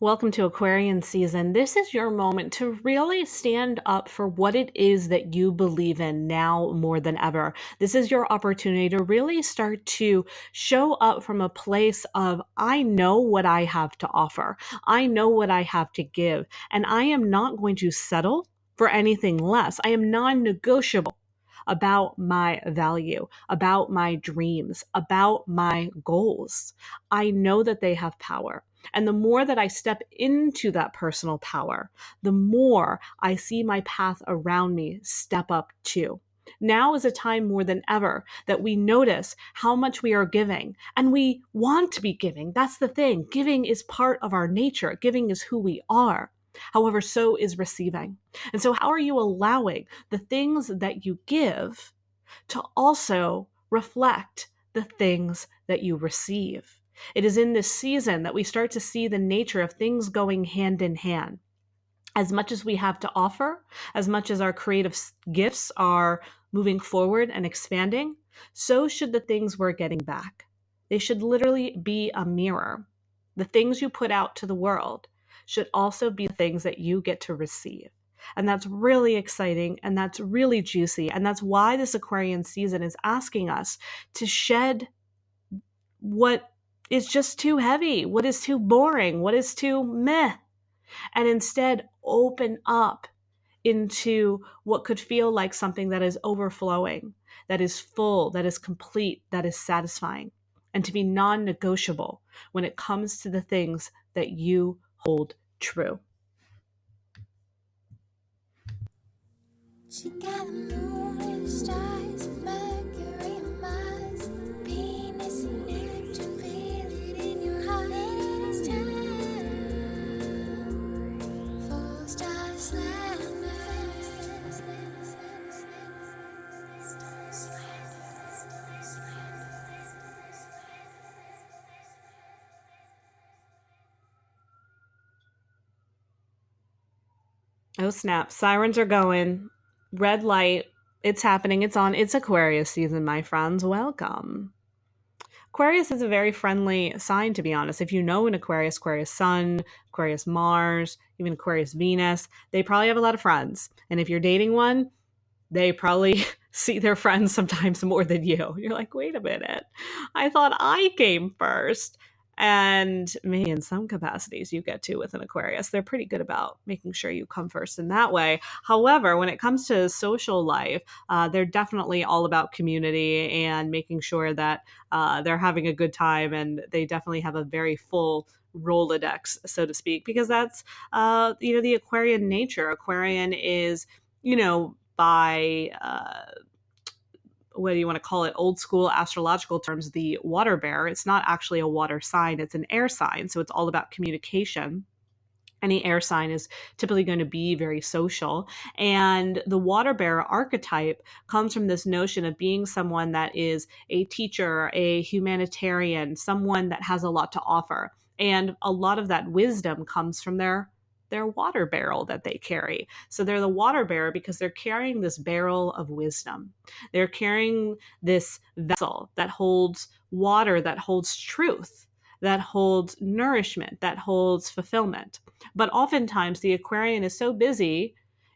Welcome to Aquarian season. This is your moment to really stand up for what it is that you believe in now more than ever. This is your opportunity to really start to show up from a place of, I know what I have to offer. I know what I have to give, and I am not going to settle for anything less. I am non-negotiable about my value, about my dreams, about my goals. I know that they have power. And the more that I step into that personal power, the more I see my path around me step up too. Now is a time more than ever that we notice how much we are giving, and we want to be giving. That's the thing. Giving is part of our nature. Giving is who we are. However, so is receiving. And so how are you allowing the things that you give to also reflect the things that you receive? It is in this season that we start to see the nature of things going hand in hand. As much as we have to offer, as much as our creative gifts are moving forward and expanding, so should the things we're getting back. They should literally be a mirror. The things you put out to the world should also be things that you get to receive. And that's really exciting, and that's really juicy. And that's why this Aquarian season is asking us to shed what is just too heavy, what is too boring, what is too meh, and instead open up into what could feel like something that is overflowing, that is full, that is complete, that is satisfying, and to be non-negotiable when it comes to the things that you hold true. She got the moon and the stars, Mercury and Mars, Venus and Neptune, feel it in your heart. It is time for Star Slander. Star Slander. Oh snap, sirens are going. Red light, it's happening, it's on. It's Aquarius season, my friends. Welcome. Aquarius is a very friendly sign, to be honest. If you know an Aquarius, Aquarius Sun, Aquarius Mars, even Aquarius Venus, they probably have a lot of friends. And if you're dating one, they probably see their friends sometimes more than you. You're like, wait a minute, I thought I came first. And maybe in some capacities you get to with an Aquarius. They're pretty good about making sure you come first in that way. However, when it comes to social life, they're definitely all about community and making sure that they're having a good time. And they definitely have a very full Rolodex, so to speak, because that's, the Aquarian nature. Aquarian is, by what do you want to call it, old school astrological terms, the water bear. It's not actually a water sign, it's an air sign. So it's all about communication. Any air sign is typically going to be very social. And the water bearer archetype comes from this notion of being someone that is a teacher, a humanitarian, someone that has a lot to offer. And a lot of that wisdom comes from their water barrel that they carry. So they're the water bearer because they're carrying this barrel of wisdom. They're carrying this vessel that holds water, that holds truth, that holds nourishment, that holds fulfillment. But oftentimes the Aquarian is so busy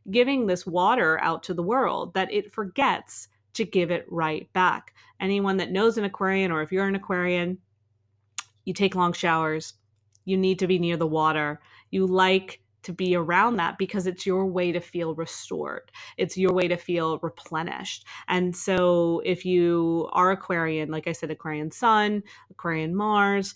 giving this water out to the world that it forgets to give it right back. Anyone that knows an Aquarian, or if you're an Aquarian, you take long showers. You need to be near the water. You like to be around that because it's your way to feel restored. It's your way to feel replenished. And so if you are Aquarian, like I said, Aquarian Sun, Aquarian Mars,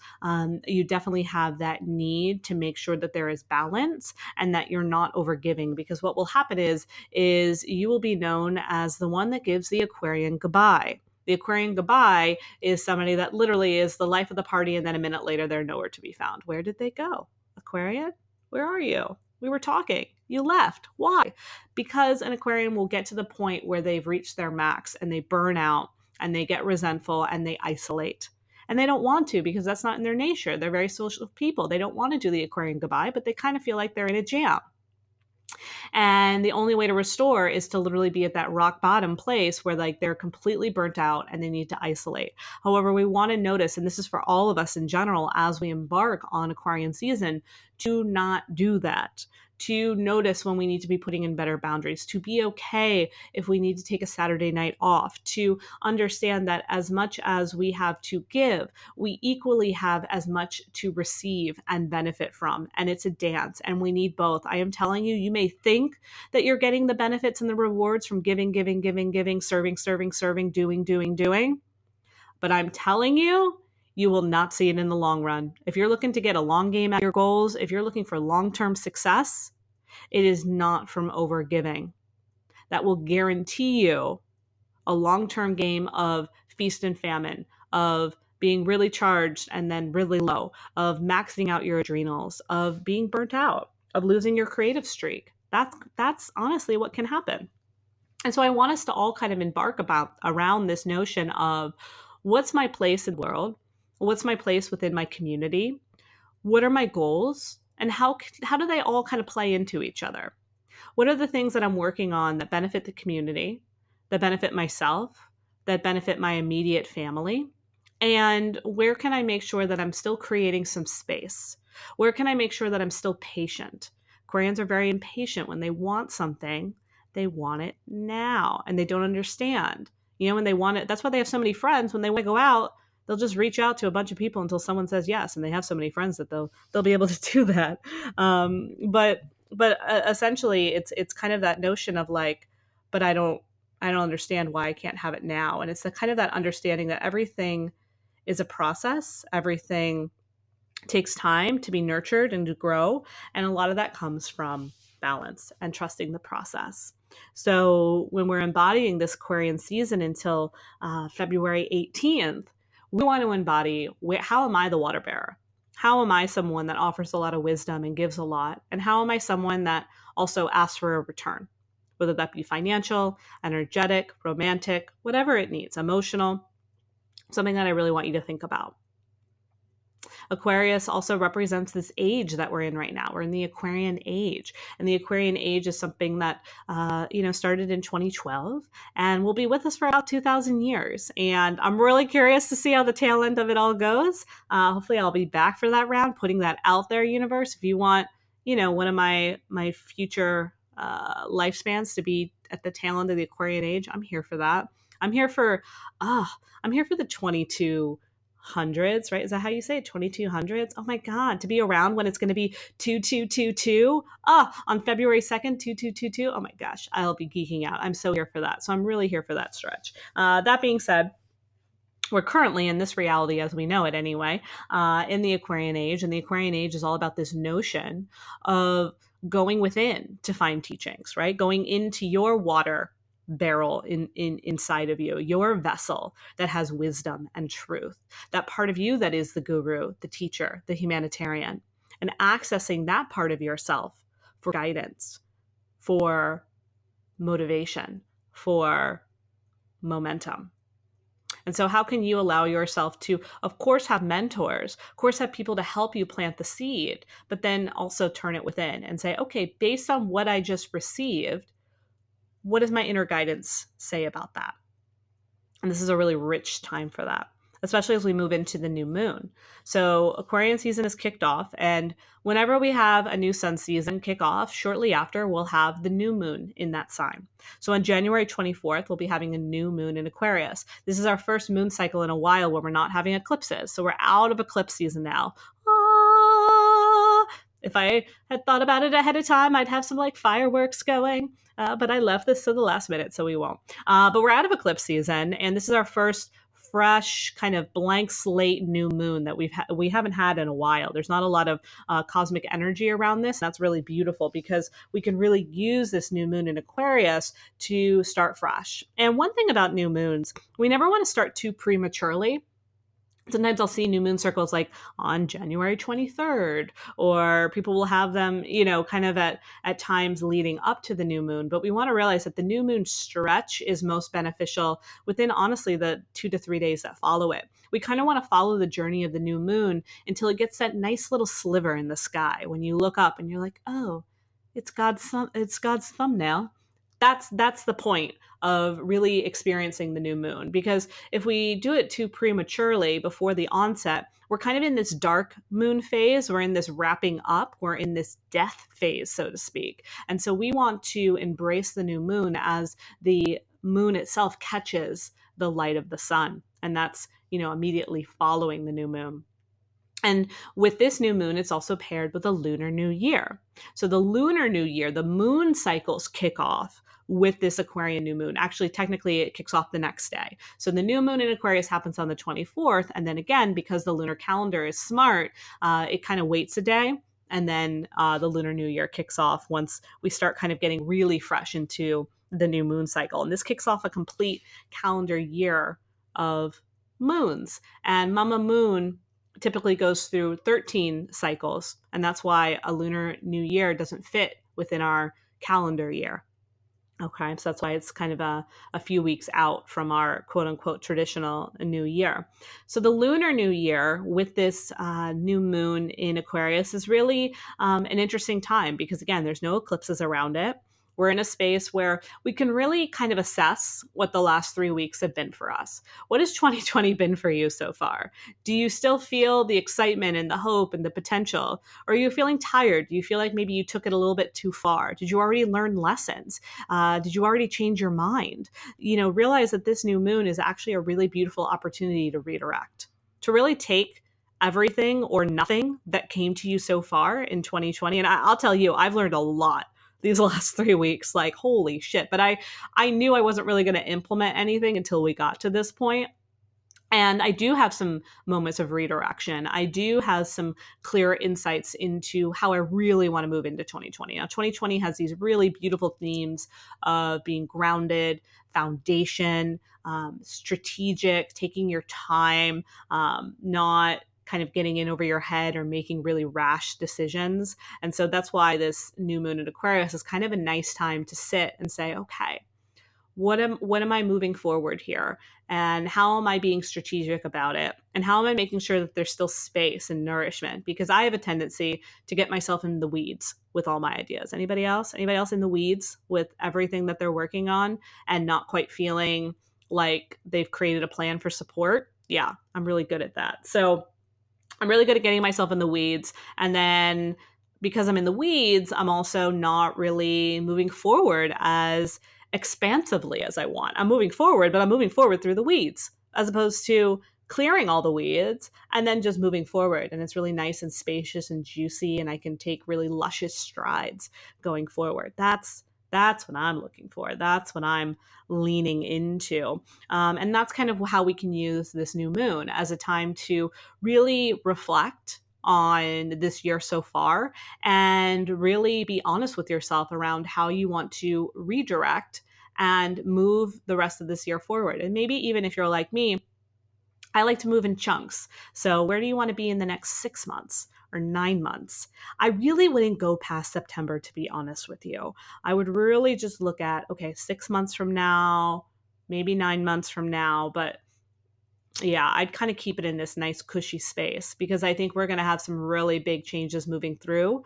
you definitely have that need to make sure that there is balance and that you're not overgiving, because what will happen is you will be known as the one that gives the Aquarian goodbye. The Aquarian goodbye is somebody that literally is the life of the party, and then a minute later, they're nowhere to be found. Where did they go? Aquarian? Where are you? We were talking. You left. Why? Because an Aquarian will get to the point where they've reached their max and they burn out and they get resentful and they isolate. And they don't want to, because that's not in their nature. They're very social people. They don't want to do the Aquarian goodbye, but they kind of feel like they're in a jam. And the only way to restore is to literally be at that rock bottom place where like they're completely burnt out and they need to isolate. However, we want to notice, and this is for all of us in general, as we embark on Aquarian season, to not do that, to notice when we need to be putting in better boundaries, to be okay if we need to take a Saturday night off, to understand that as much as we have to give, we equally have as much to receive and benefit from. And it's a dance, and we need both. I am telling you, you may think that you're getting the benefits and the rewards from giving, giving, giving, giving, serving, serving, serving, doing, doing, doing. But I'm telling you, you will not see it in the long run. If you're looking to get a long game at your goals, if you're looking for long-term success, it is not from overgiving. That will guarantee you a long-term game of feast and famine, of being really charged and then really low, of maxing out your adrenals, of being burnt out, of losing your creative streak. That's honestly what can happen. And so I want us to all kind of embark around this notion of, what's my place in the world? What's my place within my community? What are my goals? And how do they all kind of play into each other? What are the things that I'm working on that benefit the community, that benefit myself, that benefit my immediate family? And where can I make sure that I'm still creating some space? Where can I make sure that I'm still patient? Aquarians are very impatient. When they want something, they want it now, and they don't understand. When they want it, that's why they have so many friends. When they want to go out, they'll just reach out to a bunch of people until someone says yes, and they have so many friends that they'll be able to do that. But essentially, it's kind of that notion of like, but I don't understand why I can't have it now. And it's the kind of that understanding that everything is a process. Everything takes time to be nurtured and to grow. And a lot of that comes from balance and trusting the process. So when we're embodying this Aquarian season until February 18th, we want to embody, how am I the water bearer? How am I someone that offers a lot of wisdom and gives a lot? And how am I someone that also asks for a return? Whether that be financial, energetic, romantic, whatever it needs, emotional, something that I really want you to think about. Aquarius also represents this age that we're in right now. We're in the Aquarian age. And the Aquarian age is something that, started in 2012 and will be with us for about 2,000 years. And I'm really curious to see how the tail end of it all goes. Hopefully I'll be back for that round, putting that out there, universe. If you want, one of my future lifespans to be at the tail end of the Aquarian age, I'm here for that. I'm here for the 2200s, right? Is that how you say it? 2200s? Oh my God, to be around when it's going to be 2222. On February 2nd, 2222. Oh my gosh, I'll be geeking out. I'm so here for that. So I'm really here for that stretch. That being said, we're currently in this reality as we know it anyway, in the Aquarian age. And the Aquarian age is all about this notion of going within to find teachings, right? Going into your water barrel inside of you, your vessel that has wisdom and truth, that part of you that is the guru, the teacher, the humanitarian, and accessing that part of yourself for guidance, for motivation, for momentum. And so how can you allow yourself to, of course, have mentors, of course, have people to help you plant the seed, but then also turn it within and say, okay, based on what I just received, what does my inner guidance say about that? And this is a really rich time for that, especially as we move into the new moon. So Aquarian season is kicked off, and whenever we have a new sun season kick off, shortly after, we'll have the new moon in that sign. So on January 24th, we'll be having a new moon in Aquarius. This is our first moon cycle in a while where we're not having eclipses. So we're out of eclipse season now. If I had thought about it ahead of time, I'd have some like fireworks going. But I left this to the last minute, so we won't. But we're out of eclipse season, and this is our first fresh kind of blank slate new moon that we haven't had in a while. There's not a lot of cosmic energy around this. That's really beautiful because we can really use this new moon in Aquarius to start fresh. And one thing about new moons, we never want to start too prematurely. Sometimes I'll see new moon circles like on January 23rd, or people will have them, kind of at times leading up to the new moon. But we want to realize that the new moon stretch is most beneficial within, honestly, the 2 to 3 days that follow it. We kind of want to follow the journey of the new moon until it gets that nice little sliver in the sky. When you look up and you're like, oh, it's God's thumbnail. That's the point of really experiencing the new moon. Because if we do it too prematurely before the onset, we're kind of in this dark moon phase. We're in this wrapping up. We're in this death phase, so to speak. And so we want to embrace the new moon as the moon itself catches the light of the sun. And that's, immediately following the new moon. And with this new moon, it's also paired with a lunar new year. So the lunar new year, the moon cycles kick off with this Aquarian new moon. Actually, technically, it kicks off the next day. So the new moon in Aquarius happens on the 24th. And then again, because the lunar calendar is smart, it kind of waits a day. And then the lunar new year kicks off once we start kind of getting really fresh into the new moon cycle. And this kicks off a complete calendar year of moons. And Mama Moon typically goes through 13 cycles. And that's why a lunar new year doesn't fit within our calendar year. Okay, so that's why it's kind of a few weeks out from our quote unquote traditional new year. So the lunar new year with this new moon in Aquarius is really an interesting time because, again, there's no eclipses around it. We're in a space where we can really kind of assess what the last 3 weeks have been for us. What has 2020 been for you so far? Do you still feel the excitement and the hope and the potential? Or are you feeling tired? Do you feel like maybe you took it a little bit too far? Did you already learn lessons? Did you already change your mind? Realize that this new moon is actually a really beautiful opportunity to redirect, to really take everything or nothing that came to you so far in 2020. And I'll tell you, I've learned a lot these last 3 weeks, like, holy shit. But I knew I wasn't really going to implement anything until we got to this point. And I do have some moments of redirection. I do have some clear insights into how I really want to move into 2020. Now, 2020 has these really beautiful themes of being grounded, foundation, strategic, taking your time, not kind of getting in over your head or making really rash decisions. And so that's why this new moon in Aquarius is kind of a nice time to sit and say, okay, what am I moving forward here? And how am I being strategic about it? And how am I making sure that there's still space and nourishment? Because I have a tendency to get myself in the weeds with all my ideas. Anybody else? Anybody else in the weeds with everything that they're working on and not quite feeling like they've created a plan for support? Yeah, I'm really good at that. So I'm really good at getting myself in the weeds. And then because I'm in the weeds, I'm also not really moving forward as expansively as I want. I'm moving forward, but I'm moving forward through the weeds as opposed to clearing all the weeds and then just moving forward. And it's really nice and spacious and juicy, and I can take really luscious strides going forward. That's what I'm looking for. That's what I'm leaning into. And that's kind of how we can use this new moon as a time to really reflect on this year so far and really be honest with yourself around how you want to redirect and move the rest of this year forward. And maybe even if you're like me, I like to move in chunks. So where do you want to be in the next 6 months or 9 months? I really wouldn't go past September, to be honest with you. I would really just look at, okay, 6 months from now, maybe 9 months from now, but yeah, I'd kind of keep it in this nice cushy space because I think we're going to have some really big changes moving through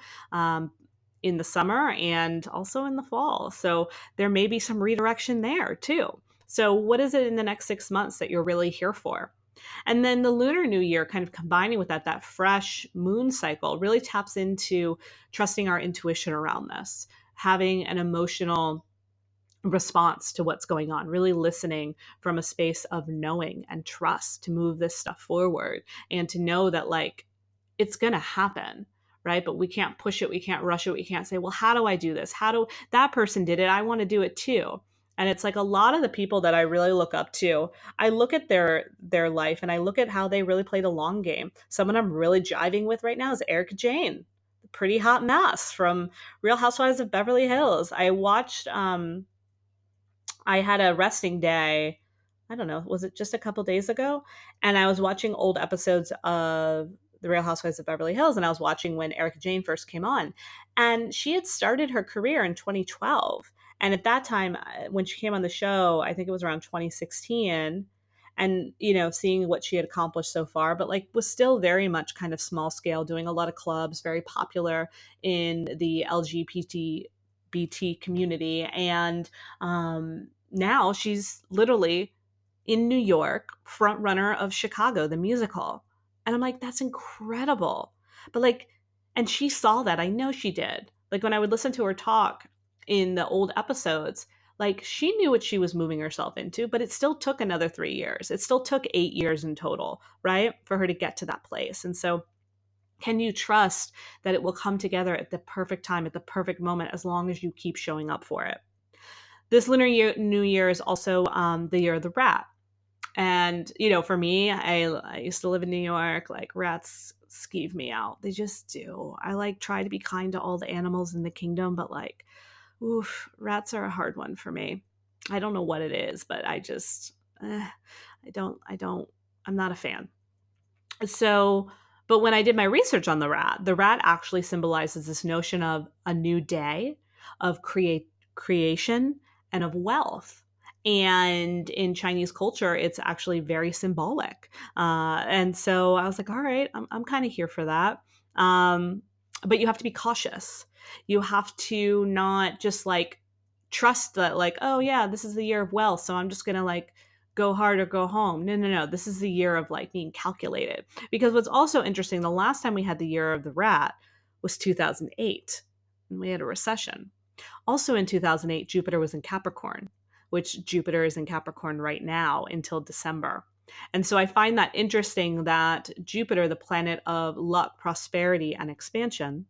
in the summer and also in the fall. So there may be some redirection there too. So what is it in the next 6 months that you're really here for? And then the lunar new year, kind of combining with that fresh moon cycle really taps into trusting our intuition around this, having an emotional response to what's going on, really listening from a space of knowing and trust to move this stuff forward and to know that like it's going to happen, right? But we can't push it, we can't rush it, we can't say, well, how do I do this? How do that person did it? I want to do it too. And it's like a lot of the people that I really look up to, I look at their life and I look at how they really played a long game. Someone I'm really jiving with right now is Erica Jane, the pretty hot mess from Real Housewives of Beverly Hills. I watched I had a resting day. I don't know, was it just a couple days ago? And I was watching old episodes of The Real Housewives of Beverly Hills, and I was watching when Erica Jane first came on. And she had started her career in 2012. And at that time, when she came on the show, I think it was around 2016. And, seeing what she had accomplished so far, but like was still very much kind of small scale, doing a lot of clubs, very popular in the LGBT BT community. And now she's literally in New York, front runner of Chicago, the musical. And I'm like, that's incredible. But like, and she saw that. I know she did. Like when I would listen to her talk in the old episodes, like she knew what she was moving herself into, but it still took another 3 years. It still took 8 years in total, right? For her to get to that place. And so can you trust that it will come together at the perfect time, at the perfect moment, as long as you keep showing up for it? This lunar year, New Year is also the year of the rat. And, you know, for me, I used to live in New York. Like rats skeeve me out. They just do. I like try to be kind to all the animals in the kingdom, but like, oof, rats are a hard one for me. I don't know what it is, but I just, I'm not a fan. So, but when I did my research on the rat actually symbolizes this notion of a new day, of creation, and of wealth. And in Chinese culture, it's actually very symbolic. And so I was like, all right, I'm kind of here for that. But you have to be cautious. You have to not just like trust that, like, oh, yeah, this is the year of wealth. So I'm just going to like go hard or go home. No, no, no. This is the year of like being calculated. Because what's also interesting, the last time we had the year of the rat was 2008, and we had a recession. Also in 2008, Jupiter was in Capricorn, which Jupiter is in Capricorn right now until December. And so I find that interesting that Jupiter, the planet of luck, prosperity, and expansion,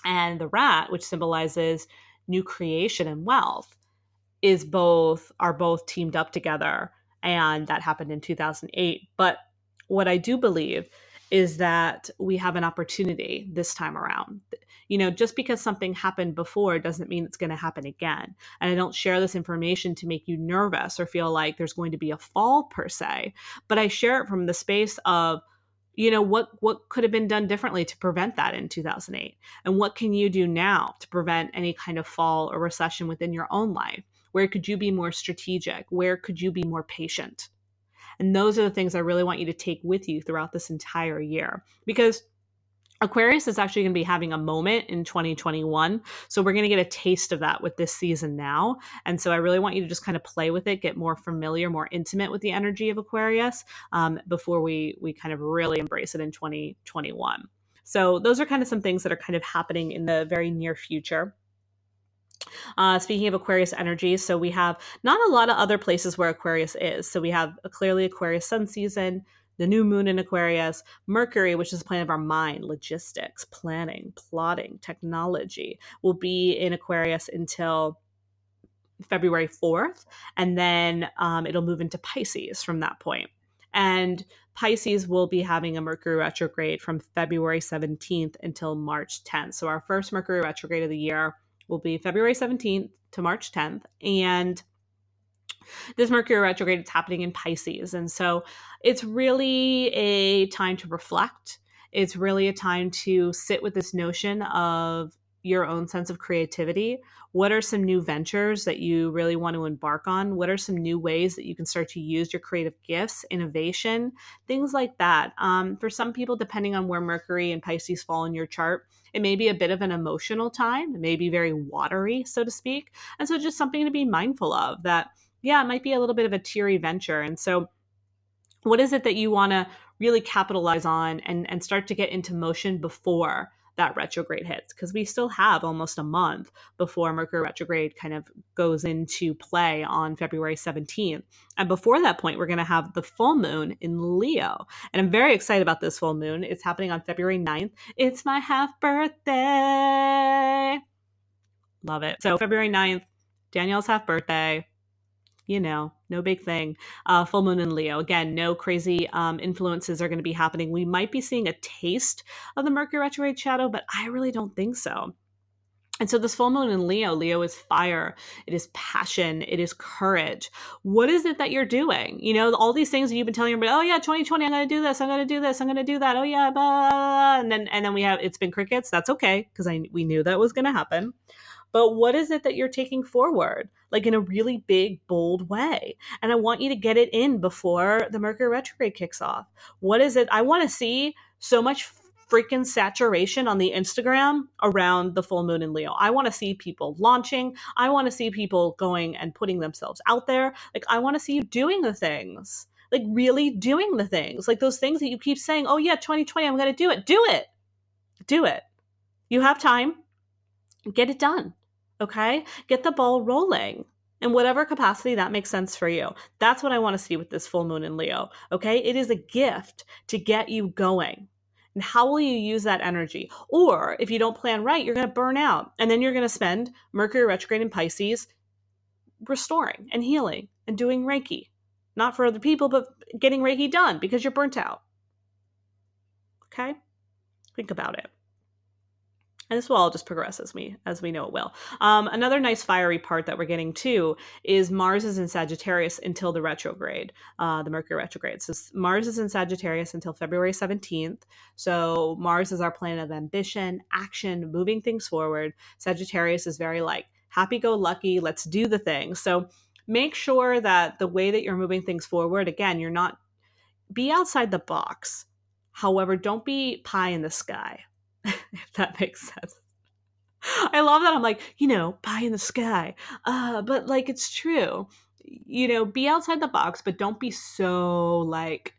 and the rat, which symbolizes new creation and wealth, are both teamed up together, and that happened in 2008. But what I do believe is that we have an opportunity this time around. You know, just because something happened before doesn't mean it's going to happen again. And I don't share this information to make you nervous or feel like there's going to be a fall per se, but I share it from the space of, you know, what could have been done differently to prevent that in 2008, and what can you do now to prevent any kind of fall or recession within your own life? Where could you be more strategic? Where could you be more patient? And those are the things I really want you to take with you throughout this entire year, because Aquarius is actually going to be having a moment in 2021. So we're going to get a taste of that with this season now. And so I really want you to just kind of play with it, get more familiar, more intimate with the energy of Aquarius before we kind of really embrace it in 2021. So those are kind of some things that are kind of happening in the very near future. Speaking of Aquarius energy, so we have not a lot of other places where Aquarius is. So we have a clearly Aquarius sun season, the new moon in Aquarius, Mercury, which is the planet of our mind, logistics, planning, plotting, technology, will be in Aquarius until February 4th. And then it'll move into Pisces from that point. And Pisces will be having a Mercury retrograde from February 17th until March 10th. So our first Mercury retrograde of the year will be February 17th to March 10th. And this Mercury retrograde is happening in Pisces. And so it's really a time to reflect. It's really a time to sit with this notion of your own sense of creativity. What are some new ventures that you really want to embark on? What are some new ways that you can start to use your creative gifts, innovation, things like that? For some people, depending on where Mercury and Pisces fall in your chart, it may be a bit of an emotional time. It may be very watery, so to speak. And so just something to be mindful of that, yeah, it might be a little bit of a teary venture. And so what is it that you want to really capitalize on and start to get into motion before that retrograde hits? Because we still have almost a month before Mercury retrograde kind of goes into play on February 17th. And before that point, we're going to have the full moon in Leo. And I'm very excited about this full moon. It's happening on February 9th. It's my half birthday. Love it. So February 9th, Danielle's half birthday. You know, no big thing. Full moon in Leo. Again, no crazy influences are going to be happening. We might be seeing a taste of the Mercury retrograde shadow, but I really don't think so. And so this full moon in Leo, Leo is fire. It is passion. It is courage. What is it that you're doing? You know, all these things that you've been telling everybody, oh yeah, 2020, I'm going to do this. I'm going to do this. I'm going to do that. Oh yeah, blah. And then we have, it's been crickets. That's okay. Because we knew that was going to happen. But what is it that you're taking forward, like in a really big, bold way? And I want you to get it in before the Mercury retrograde kicks off. What is it? I want to see so much freaking saturation on the Instagram around the full moon in Leo. I want to see people launching. I want to see people going and putting themselves out there. Like, I want to see you doing the things, like really doing the things, like those things that you keep saying, oh yeah, 2020, I'm going to do it. Do it. Do it. You have time. Get it done. Okay? Get the ball rolling in whatever capacity that makes sense for you. That's what I want to see with this full moon in Leo. Okay? It is a gift to get you going. And how will you use that energy? Or if you don't plan right, you're going to burn out. And then you're going to spend Mercury retrograde in Pisces restoring and healing and doing Reiki. Not for other people, but getting Reiki done because you're burnt out. Okay? Think about it. And this will all just progress as we know it will. Another nice fiery part that we're getting too is Mars is in Sagittarius until the retrograde, the Mercury retrograde. So Mars is in Sagittarius until February 17th. So Mars is our planet of ambition, action, moving things forward. Sagittarius is very like happy-go-lucky, let's do the thing. So make sure that the way that you're moving things forward, again, you're not, be outside the box. However, don't be pie in the sky. If that makes sense. I love that. I'm like, pie in the sky. But like, it's true. Be outside the box, but don't be so like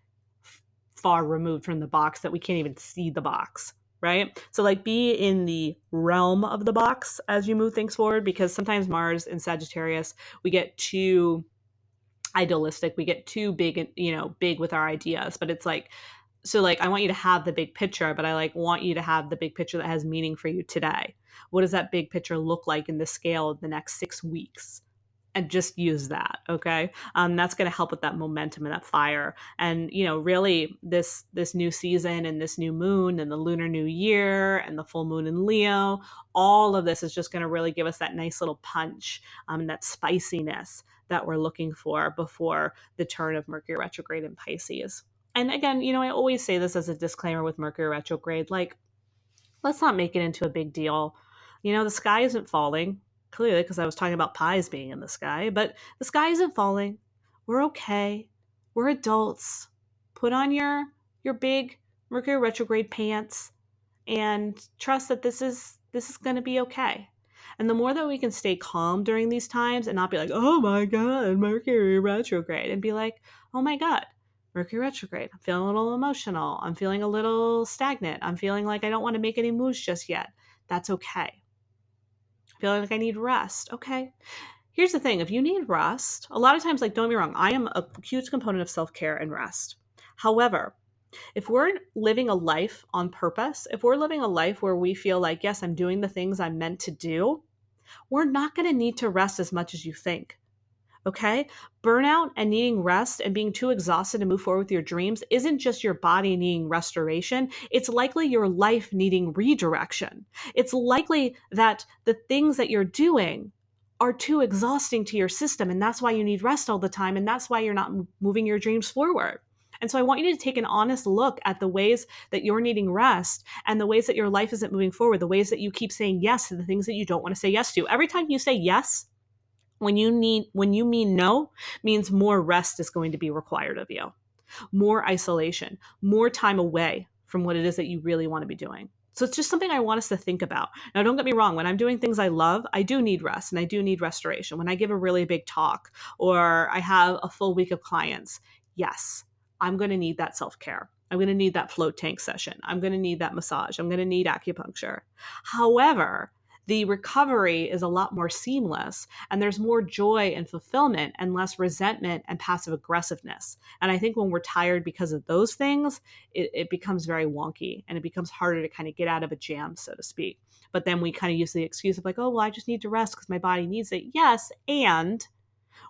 far removed from the box that we can't even see the box. Right. So like be in the realm of the box as you move things forward, because sometimes Mars in Sagittarius, we get too idealistic. We get too big, big with our ideas, but it's like, so like I want you to have the big picture, but I like want you to have the big picture that has meaning for you today. What does that big picture look like in the scale of the next 6 weeks? And just use that. Okay. That's going to help with that momentum and that fire. And, really this new season and this new moon and the lunar new year and the full moon in Leo, all of this is just going to really give us that nice little punch, and that spiciness that we're looking for before the turn of Mercury retrograde in Pisces. And again, I always say this as a disclaimer with Mercury retrograde, like, let's not make it into a big deal. The sky isn't falling, clearly, because I was talking about pies being in the sky, but the sky isn't falling. We're okay. We're adults. Put on your big Mercury retrograde pants and trust that this is going to be okay. And the more that we can stay calm during these times and not be like, oh my God, Mercury retrograde, and be like, oh my God, Mercury retrograde. I'm feeling a little emotional. I'm feeling a little stagnant. I'm feeling like I don't want to make any moves just yet. That's okay. Feeling like I need rest. Okay. Here's the thing. If you need rest, a lot of times, like, don't get me wrong, I am a huge component of self-care and rest. However, if we're living a life on purpose, if we're living a life where we feel like, yes, I'm doing the things I'm meant to do, we're not going to need to rest as much as you think. Okay? Burnout and needing rest and being too exhausted to move forward with your dreams isn't just your body needing restoration. It's likely your life needing redirection. It's likely that the things that you're doing are too exhausting to your system, and that's why you need rest all the time, and that's why you're not moving your dreams forward. And so I want you to take an honest look at the ways that you're needing rest and the ways that your life isn't moving forward, the ways that you keep saying yes to the things that you don't want to say yes to. Every time you say yes, when you mean no, means more rest is going to be required of you, more isolation, more time away from what it is that you really want to be doing. So it's just something I want us to think about. Now, don't get me wrong. When I'm doing things I love, I do need rest and I do need restoration. When I give a really big talk or I have a full week of clients, yes, I'm going to need that self-care. I'm going to need that float tank session. I'm going to need that massage. I'm going to need acupuncture. However, the recovery is a lot more seamless and there's more joy and fulfillment and less resentment and passive aggressiveness. And I think when we're tired because of those things, it becomes very wonky and it becomes harder to kind of get out of a jam, so to speak. But then we kind of use the excuse of like, oh, well, I just need to rest because my body needs it. Yes. And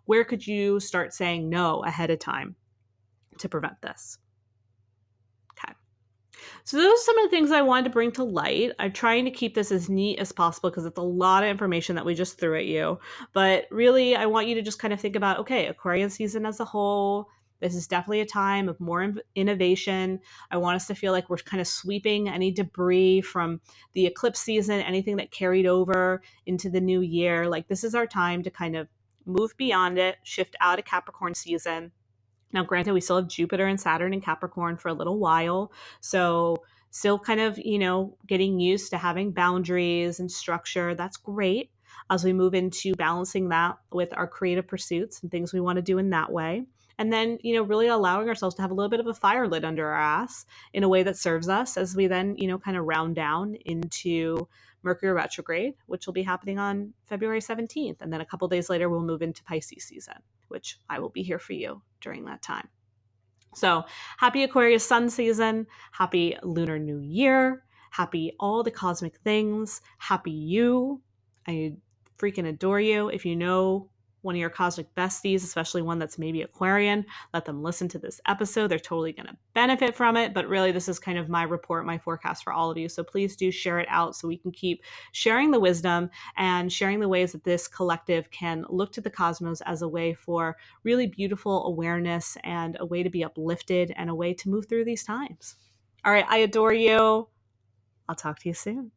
where could you start saying no ahead of time to prevent this? Okay. So those are some of the things I wanted to bring to light. I'm trying to keep this as neat as possible because it's a lot of information that we just threw at you. But really, I want you to just kind of think about, okay, Aquarius season as a whole, this is definitely a time of more innovation. I want us to feel like we're kind of sweeping any debris from the eclipse season, anything that carried over into the new year. Like this is our time to kind of move beyond it, shift out of Capricorn season. Now, granted, we still have Jupiter and Saturn in Capricorn for a little while. So Still kind of, getting used to having boundaries and structure. That's great as we move into balancing that with our creative pursuits and things we want to do in that way. And then, really allowing ourselves to have a little bit of a fire lit under our ass in a way that serves us as we then, kind of round down into Mercury retrograde, which will be happening on February 17th. And then a couple days later, we'll move into Pisces season, which I will be here for you during that time. So happy Aquarius sun season, happy Lunar New Year, happy all the cosmic things, happy you. I freaking adore you. If you know one of your cosmic besties, especially one that's maybe Aquarian, let them listen to this episode. They're totally going to benefit from it. But really, this is kind of my report, my forecast for all of you. So please do share it out so we can keep sharing the wisdom and sharing the ways that this collective can look to the cosmos as a way for really beautiful awareness and a way to be uplifted and a way to move through these times. All right, I adore you. I'll talk to you soon.